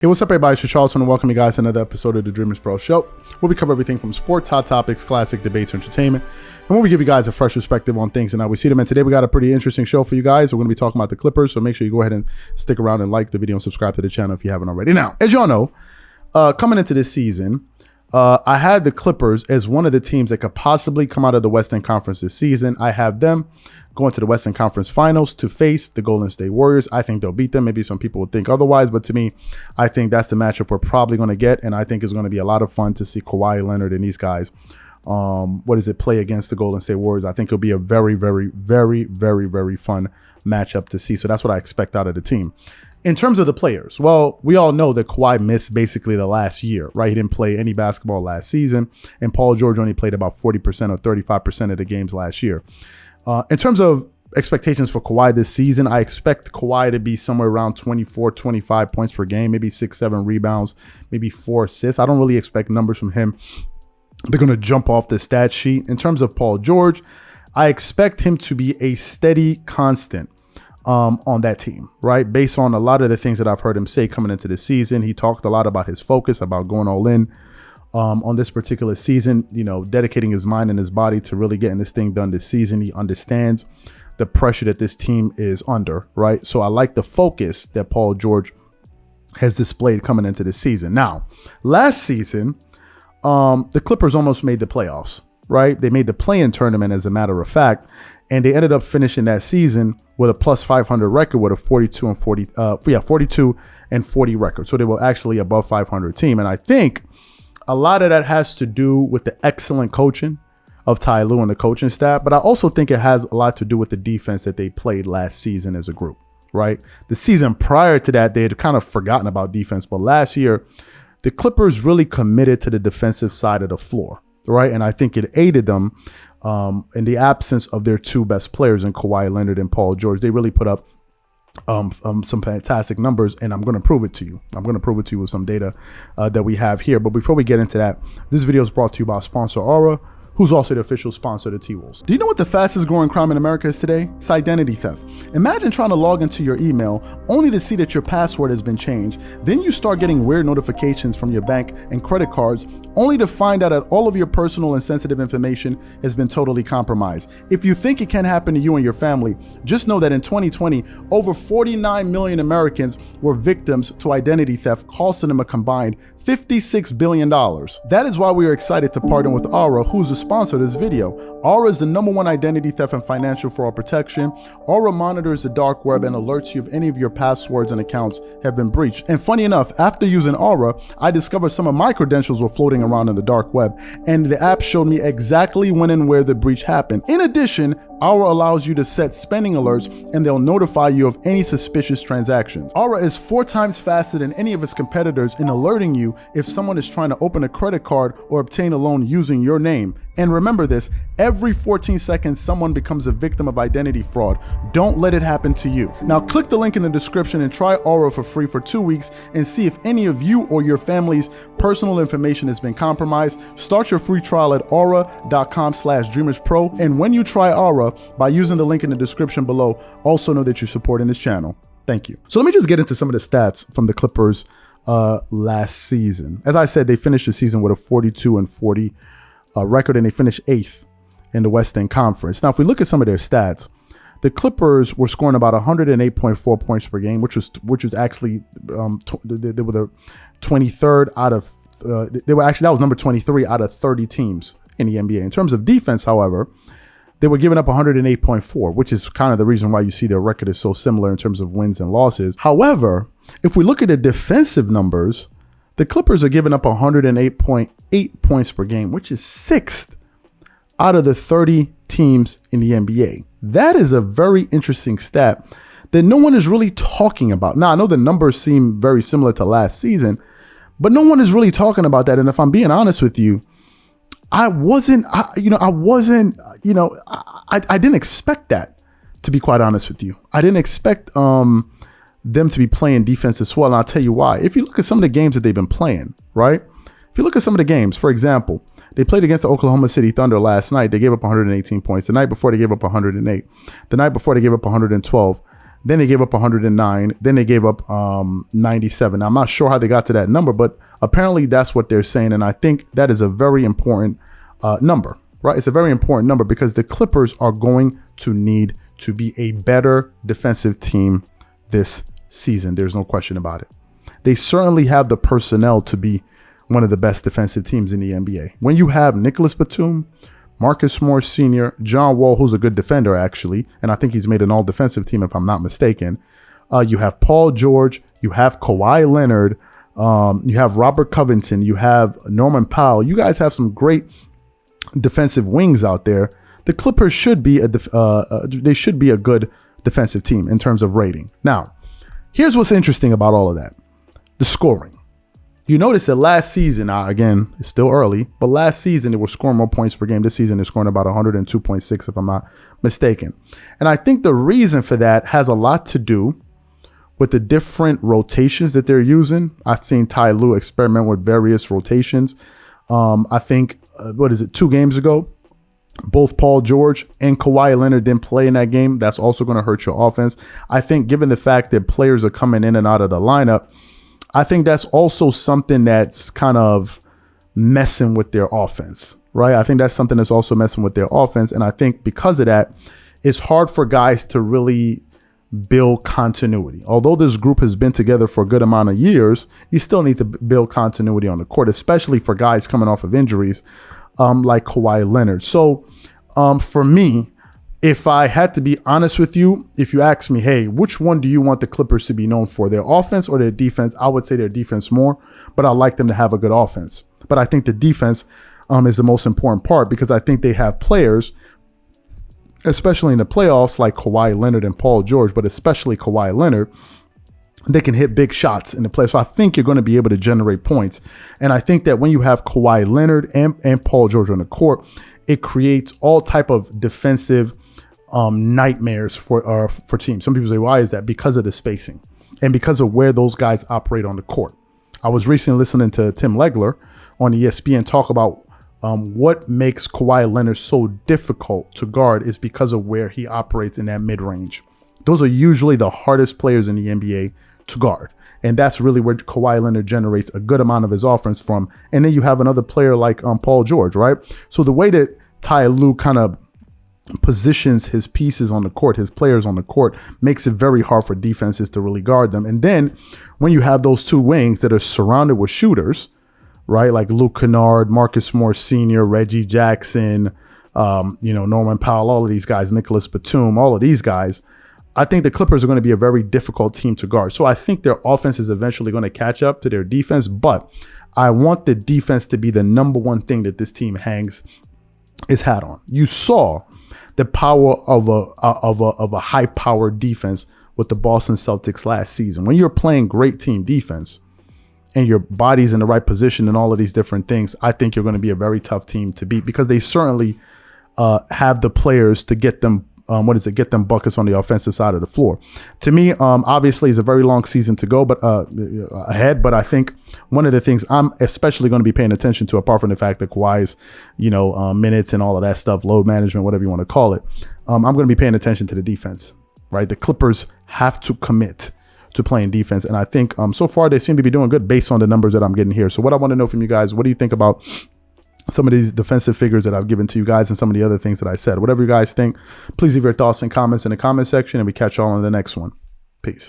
Hey, what's up everybody, it's Charlton and welcome you guys to another episode of the Dreamerspro Show, where we cover everything from sports, hot topics, classic debates, entertainment, and where we give you guys a fresh perspective on things and how we see them. And today we got a pretty interesting show for you guys. We're going to be talking about the Clippers, so make sure you go ahead and stick around and like the video and subscribe to the channel if you haven't already. Now, as y'all know, coming into this season, I had the Clippers as one of the teams that could possibly come out of the Western Conference this season. I have them going to the Western Conference Finals to face the Golden State Warriors. I think they'll beat them. Maybe some people would think otherwise, but to me, I think that's the matchup we're probably going to get, and I think it's going to be a lot of fun to see Kawhi Leonard and these guys play against the Golden State Warriors. I think it'll be a very, very, very, very, very fun matchup to see. So that's what I expect out of the team. In terms of the players, well, we all know that Kawhi missed basically the last year, right? He didn't play any basketball last season, and Paul George only played about 40% or 35% of the games last year. In terms of expectations for Kawhi this season, I expect Kawhi to be somewhere around 24, 25 points per game, maybe 6, 7 rebounds, maybe 4 assists. I don't really expect numbers from him. They're going to jump off the stat sheet. In terms of Paul George, I expect him to be a steady constant on that team, right? Based on a lot of the things that I've heard him say coming into the season. He talked a lot about his focus, about going all in on this particular season, you know, dedicating his mind and his body to really getting this thing done this season. He understands the pressure that this team is under, right? So I like the focus that Paul George has displayed coming into this season. Now, last season, the Clippers almost made the playoffs, right? They made the play-in tournament, as a matter of fact, and they ended up finishing that season with a plus 500 record with a 42 and 40 record. So they were actually above 500 team. And I think a lot of that has to do with the excellent coaching of Ty Lue and the coaching staff. But I also think it has a lot to do with the defense that they played last season as a group, right? The season prior to that, they had kind of forgotten about defense. But last year, the Clippers really committed to the defensive side of the floor, right? And I think it aided them in the absence of their two best players in Kawhi Leonard and Paul George. They really put up some fantastic numbers, and I'm going to prove it to you. I'm going to prove it to you with some data that we have here. But before we get into that, this video is brought to you by sponsor Aura, who's also the official sponsor of the T-Wolves. Do you know what the fastest growing crime in America is today? It's identity theft. Imagine trying to log into your email only to see that your password has been changed. Then you start getting weird notifications from your bank and credit cards, only to find out that all of your personal and sensitive information has been totally compromised. If you think it can happen to you and your family, just know that in 2020, over 49 million Americans were victims to identity theft, costing them a combined $56 billion. That is why we are excited to partner with Aura, who's the sponsor of this video. Aura is the #1 identity theft and financial fraud protection. Aura monitors the dark web and alerts you if any of your passwords and accounts have been breached. And funny enough, after using Aura, I discovered some of my credentials were floating around in the dark web, and the app showed me exactly when and where the breach happened. In addition, Aura allows you to set spending alerts, and they'll notify you of any suspicious transactions. Aura is 4 times faster than any of its competitors in alerting you if someone is trying to open a credit card or obtain a loan using your name. And remember this, every 14 seconds, someone becomes a victim of identity fraud. Don't let it happen to you. Now click the link in the description and try Aura for free for 2 weeks and see if any of you or your family's personal information has been compromised. Start your free trial at aura.com/dreamerspro. And when you try Aura, by using the link in the description below, also know that you're supporting this channel. Thank you. So let me just get into some of the stats from the Clippers last season. As I said, they finished the season with a 42 and 40 record, and they finished 8th in the Western Conference. Now, if we look at some of their stats, the Clippers were scoring about 108.4 points per game, which was actually they were the 23rd out of that was number 23 out of 30 teams in the NBA. In terms of defense, however, they were giving up 108.4, which is kind of the reason why you see their record is so similar in terms of wins and losses. However, if we look at the defensive numbers, the Clippers are giving up 108.8 points per game, which is 6th out of the 30 teams in the NBA. That is a very interesting stat that no one is really talking about. Now, I know the numbers seem very similar to last season, but no one is really talking about that. And if I'm being honest with you, I didn't expect that, to be quite honest with you. I didn't expect them to be playing defense as well. And I'll tell you why. If you look at some of the games that they've been playing, right? If you look at some of the games, for example, they played against the Oklahoma City Thunder last night. They gave up 118 points. The night before, they gave up 108. The night before, they gave up 112. Then they gave up 109. Then they gave up 97. I'm not sure how they got to that number, but apparently that's what they're saying. And I think that is a very important number, right? It's a very important number because the Clippers are going to need to be a better defensive team this season. There's no question about it. They certainly have the personnel to be one of the best defensive teams in the NBA. When you have Nicholas Batum, Marcus Morris Sr., John Wall, who's a good defender, actually, and I think he's made an all-defensive team if I'm not mistaken. You have Paul George, you have Kawhi Leonard, you have Robert Covington, you have Norman Powell. You guys have some great defensive wings out there. The Clippers should be they should be a good defensive team in terms of rating. Now, here's what's interesting about all of that: the scoring. You notice that last season, again, it's still early, but last season they were scoring more points per game. This season they're scoring about 102.6, if I'm not mistaken. And I think the reason for that has a lot to do with the different rotations that they're using. I've seen Ty Lue experiment with various rotations. I think, 2 games ago, both Paul George and Kawhi Leonard didn't play in that game. That's also going to hurt your offense. I think given the fact that players are coming in and out of the lineup, I think that's also something that's kind of messing with their offense, right? I think that's something that's also messing with their offense. And I think because of that, it's hard for guys to really build continuity. Although this group has been together for a good amount of years, you still need to build continuity on the court, especially for guys coming off of injuries like Kawhi Leonard. So for me, if I had to be honest with you, if you ask me, hey, which one do you want the Clippers to be known for, their offense or their defense? I would say their defense more, but I like them to have a good offense. But I think the defense is the most important part because I think they have players, especially in the playoffs, like Kawhi Leonard and Paul George, but especially Kawhi Leonard, they can hit big shots in the play. So I think you're going to be able to generate points. And I think that when you have Kawhi Leonard and Paul George on the court, it creates all type of defensive nightmares for teams. Some people say, why is that? Because of the spacing and because of where those guys operate on the court. I was recently listening to Tim Legler on ESPN talk about what makes Kawhi Leonard so difficult to guard is because of where he operates in that mid-range. Those are usually the hardest players in the NBA to guard. And that's really where Kawhi Leonard generates a good amount of his offense from. And then you have another player like Paul George, right? So the way that Ty Lue kind of positions his pieces on the court, his players on the court, makes it very hard for defenses to really guard them. And then when you have those two wings that are surrounded with shooters, right, like Luke Kennard, Marcus Morris Sr., Reggie Jackson, Norman Powell, all of these guys, Nicholas Batum, all of these guys, I think the Clippers are going to be a very difficult team to guard. So I think their offense is eventually going to catch up to their defense, but I want the defense to be the number one thing that this team hangs its hat on. You saw the power of a high-powered defense with the Boston Celtics last season. When you're playing great team defense and your body's in the right position and all of these different things, I think you're going to be a very tough team to beat because they certainly have the players to get them get them buckets on the offensive side of the floor. To me, obviously, it's a very long season to go, but ahead. But I think one of the things I'm especially going to be paying attention to, apart from the fact that Kawhi's, minutes and all of that stuff, load management, whatever you want to call it, I'm going to be paying attention to the defense. Right, the Clippers have to commit to playing defense, and I think so far they seem to be doing good based on the numbers that I'm getting here. So what I want to know from you guys, what do you think about some of these defensive figures that I've given to you guys and some of the other things that I said? Whatever you guys think, please leave your thoughts and comments in the comment section, and we catch y'all on the next one. Peace.